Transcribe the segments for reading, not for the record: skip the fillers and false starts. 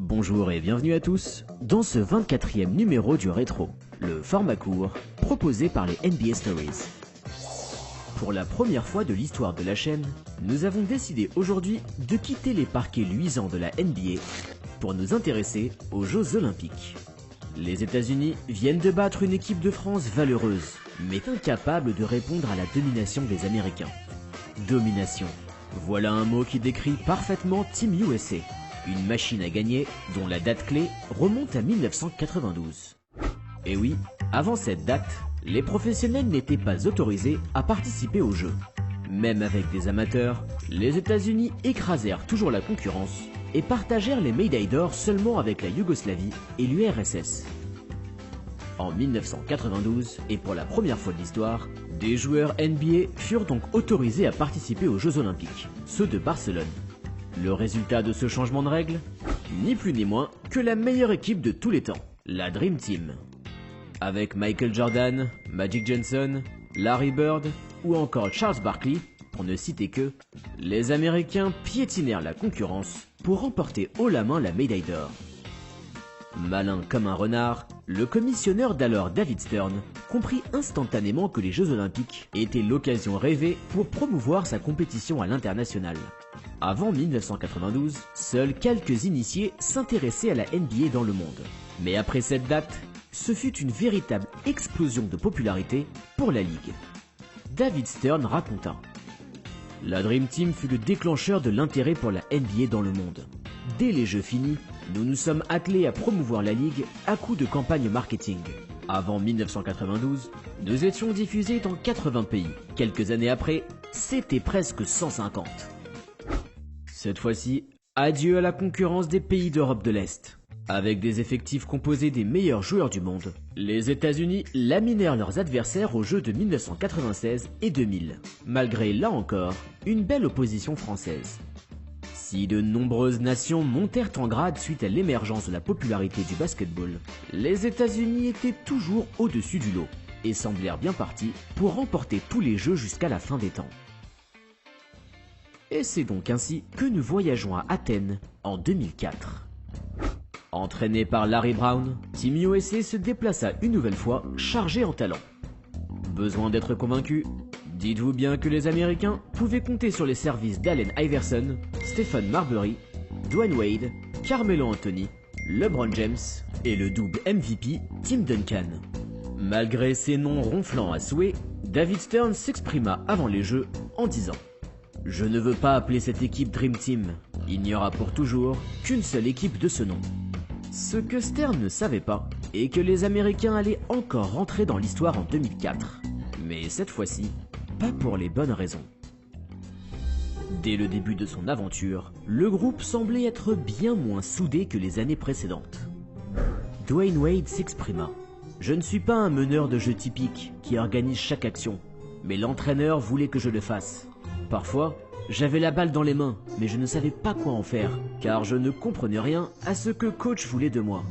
Bonjour et bienvenue à tous dans ce 24e numéro du Rétro, le format court proposé par les NBA Stories. Pour la première fois de l'histoire de la chaîne, nous avons décidé aujourd'hui de quitter les parquets luisants de la NBA pour nous intéresser aux Jeux Olympiques. Les États-Unis viennent de battre une équipe de France valeureuse, mais incapable de répondre à la domination des Américains. Domination. Voilà un mot qui décrit parfaitement Team USA, une machine à gagner dont la date clé remonte à 1992. Et oui, avant cette date, les professionnels n'étaient pas autorisés à participer aux Jeux. Même avec des amateurs, les États-Unis écrasèrent toujours la concurrence et partagèrent les médailles d'or seulement avec la Yougoslavie et l'URSS. En 1992, et pour la première fois de l'histoire, des joueurs NBA furent donc autorisés à participer aux Jeux Olympiques, ceux de Barcelone. Le résultat de ce changement de règle ? Ni plus ni moins que la meilleure équipe de tous les temps, la Dream Team. Avec Michael Jordan, Magic Johnson, Larry Bird ou encore Charles Barkley, pour ne citer que, les Américains piétinèrent la concurrence pour remporter haut la main la médaille d'or. Malin comme un renard, le commissionneur d'alors David Stern comprit instantanément que les Jeux Olympiques étaient l'occasion rêvée pour promouvoir sa compétition à l'international. Avant 1992, seuls quelques initiés s'intéressaient à la NBA dans le monde. Mais après cette date, ce fut une véritable explosion de popularité pour la Ligue. David Stern raconta : la Dream Team fut le déclencheur de l'intérêt pour la NBA dans le monde. Dès les Jeux finis, nous nous sommes attelés à promouvoir la Ligue à coups de campagne marketing. Avant 1992, nous étions diffusés dans 80 pays. Quelques années après, c'était presque 150. Cette fois-ci, adieu à la concurrence des pays d'Europe de l'Est. Avec des effectifs composés des meilleurs joueurs du monde, les États-Unis laminèrent leurs adversaires aux Jeux de 1996 et 2000, malgré, là encore, une belle opposition française. Si de nombreuses nations montèrent en grade suite à l'émergence de la popularité du basketball, les États-Unis étaient toujours au-dessus du lot et semblèrent bien partis pour remporter tous les Jeux jusqu'à la fin des temps. Et c'est donc ainsi que nous voyageons à Athènes en 2004. Entraîné par Larry Brown, Team USA se déplaça une nouvelle fois chargé en talent. Besoin d'être convaincu ? Dites-vous bien que les Américains pouvaient compter sur les services d'Allen Iverson, Stephen Marbury, Dwayne Wade, Carmelo Anthony, LeBron James et le double MVP Tim Duncan. Malgré ces noms ronflants à souhait, David Stern s'exprima avant les Jeux en disant : je ne veux pas appeler cette équipe Dream Team, il n'y aura pour toujours qu'une seule équipe de ce nom. Ce que Stern ne savait pas est que les Américains allaient encore rentrer dans l'histoire en 2004. Mais cette fois-ci, pas pour les bonnes raisons. Dès le début de son aventure, le groupe semblait être bien moins soudé que les années précédentes. Dwayne Wade s'exprima : je ne suis pas un meneur de jeu typique qui organise chaque action, mais l'entraîneur voulait que je le fasse. Parfois, j'avais la balle dans les mains, mais je ne savais pas quoi en faire, car je ne comprenais rien à ce que coach voulait de moi.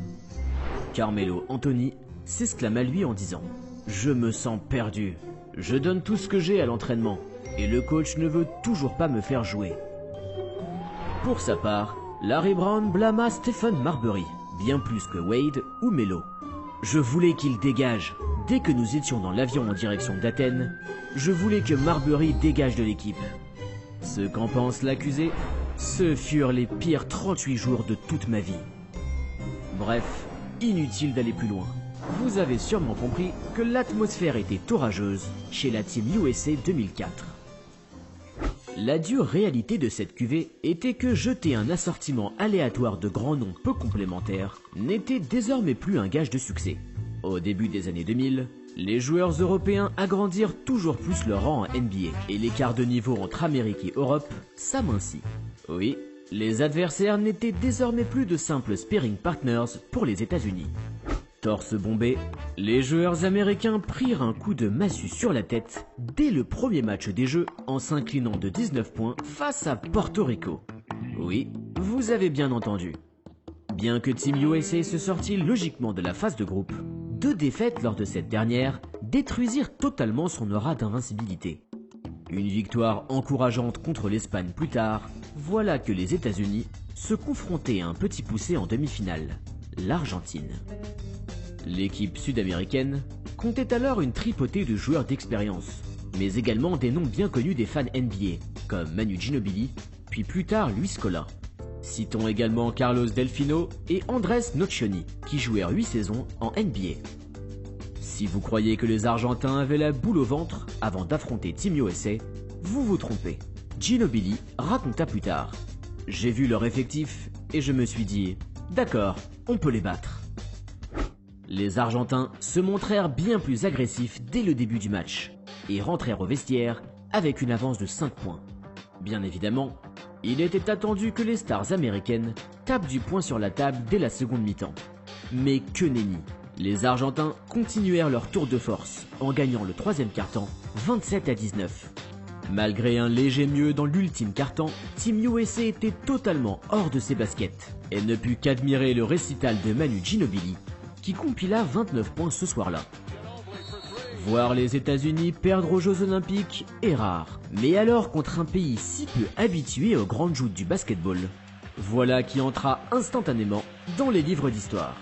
Carmelo Anthony s'exclama lui en disant : je me sens perdu. Je donne tout ce que j'ai à l'entraînement, et le coach ne veut toujours pas me faire jouer. Pour sa part, Larry Brown blâma Stephen Marbury, bien plus que Wade ou Melo. Je voulais qu'il dégage. Dès que nous étions dans l'avion en direction d'Athènes, je voulais que Marbury dégage de l'équipe. Ce qu'en pense l'accusé, ce furent les pires 38 jours de toute ma vie. Bref, inutile d'aller plus loin. Vous avez sûrement compris que l'atmosphère était orageuse chez la Team USA 2004. La dure réalité de cette cuvée était que jeter un assortiment aléatoire de grands noms peu complémentaires n'était désormais plus un gage de succès. Au début des années 2000, les joueurs européens agrandirent toujours plus leur rang en NBA et l'écart de niveau entre Amérique et Europe s'amincit. Oui, les adversaires n'étaient désormais plus de simples sparring partners pour les États-Unis. Torse bombé, les joueurs américains prirent un coup de massue sur la tête dès le premier match des Jeux en s'inclinant de 19 points face à Porto Rico. Oui, vous avez bien entendu. Bien que Team USA se sortit logiquement de la phase de groupe, 2 défaites lors de cette dernière détruisirent totalement son aura d'invincibilité. Une victoire encourageante contre l'Espagne plus tard, voilà que les États-Unis se confrontait à un petit poussé en demi-finale, l'Argentine. L'équipe sud-américaine comptait alors une tripotée de joueurs d'expérience, mais également des noms bien connus des fans NBA, comme Manu Ginobili, puis plus tard Luis Scola. Citons également Carlos Delfino et Andrés Nocioni, qui jouèrent 8 saisons en NBA. Si vous croyez que les Argentins avaient la boule au ventre avant d'affronter Team USA, vous vous trompez. Ginobili raconta plus tard: « J'ai vu leur effectif et je me suis dit, d'accord, on peut les battre. » Les Argentins se montrèrent bien plus agressifs dès le début du match et rentrèrent au vestiaire avec une avance de 5 points. Bien évidemment, il était attendu que les stars américaines tapent du poing sur la table dès la seconde mi-temps. Mais que nenni! Les Argentins continuèrent leur tour de force en gagnant le troisième quart-temps 27-19. Malgré un léger mieux dans l'ultime quart-temps, Team USA était totalement hors de ses baskets et ne put qu'admirer le récital de Manu Ginobili qui compila 29 points ce soir-là. Voir les États-Unis perdre aux Jeux Olympiques est rare, mais alors contre un pays si peu habitué aux grandes joutes du basketball, voilà qui entra instantanément dans les livres d'histoire.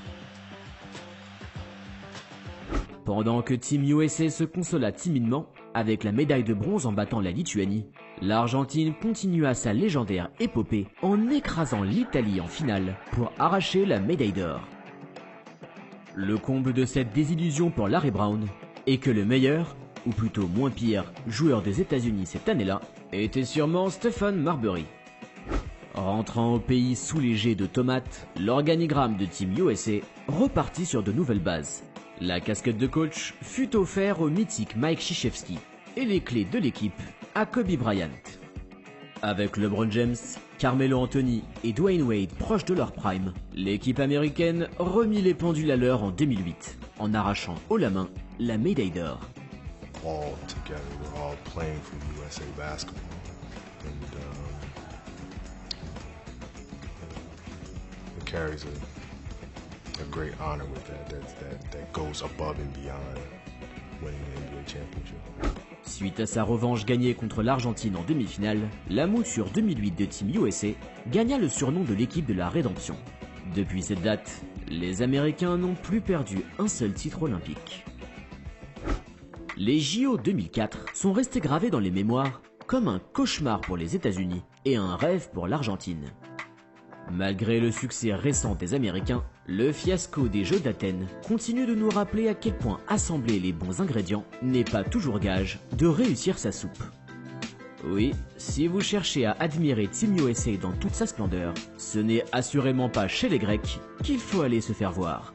Pendant que Team USA se consola timidement avec la médaille de bronze en battant la Lituanie, l'Argentine continua sa légendaire épopée en écrasant l'Italie en finale pour arracher la médaille d'or. Le comble de cette désillusion pour Larry Brown est que le meilleur, ou plutôt moins pire, joueur des États-Unis cette année-là était sûrement Stephen Marbury. Rentrant au pays soulégé de tomates, l'organigramme de Team USA repartit sur de nouvelles bases. La casquette de coach fut offerte au mythique Mike Krzyzewski et les clés de l'équipe à Kobe Bryant. Avec LeBron James, Carmelo Anthony et Dwayne Wade proches de leur prime, l'équipe américaine remit les pendules à l'heure en 2008 en arrachant haut la main la médaille d'or. All together, we're all playing for USA basketball, and it carries a great honor with that goes above and beyond winning the NBA championship. Suite à sa revanche gagnée contre l'Argentine en demi-finale, la mouture 2008 de Team USA gagna le surnom de l'équipe de la rédemption. Depuis cette date, les Américains n'ont plus perdu un seul titre olympique. Les JO 2004 sont restés gravés dans les mémoires comme un cauchemar pour les États-Unis et un rêve pour l'Argentine. Malgré le succès récent des Américains, le fiasco des Jeux d'Athènes continue de nous rappeler à quel point assembler les bons ingrédients n'est pas toujours gage de réussir sa soupe. Oui, si vous cherchez à admirer Team USA dans toute sa splendeur, ce n'est assurément pas chez les Grecs qu'il faut aller se faire voir.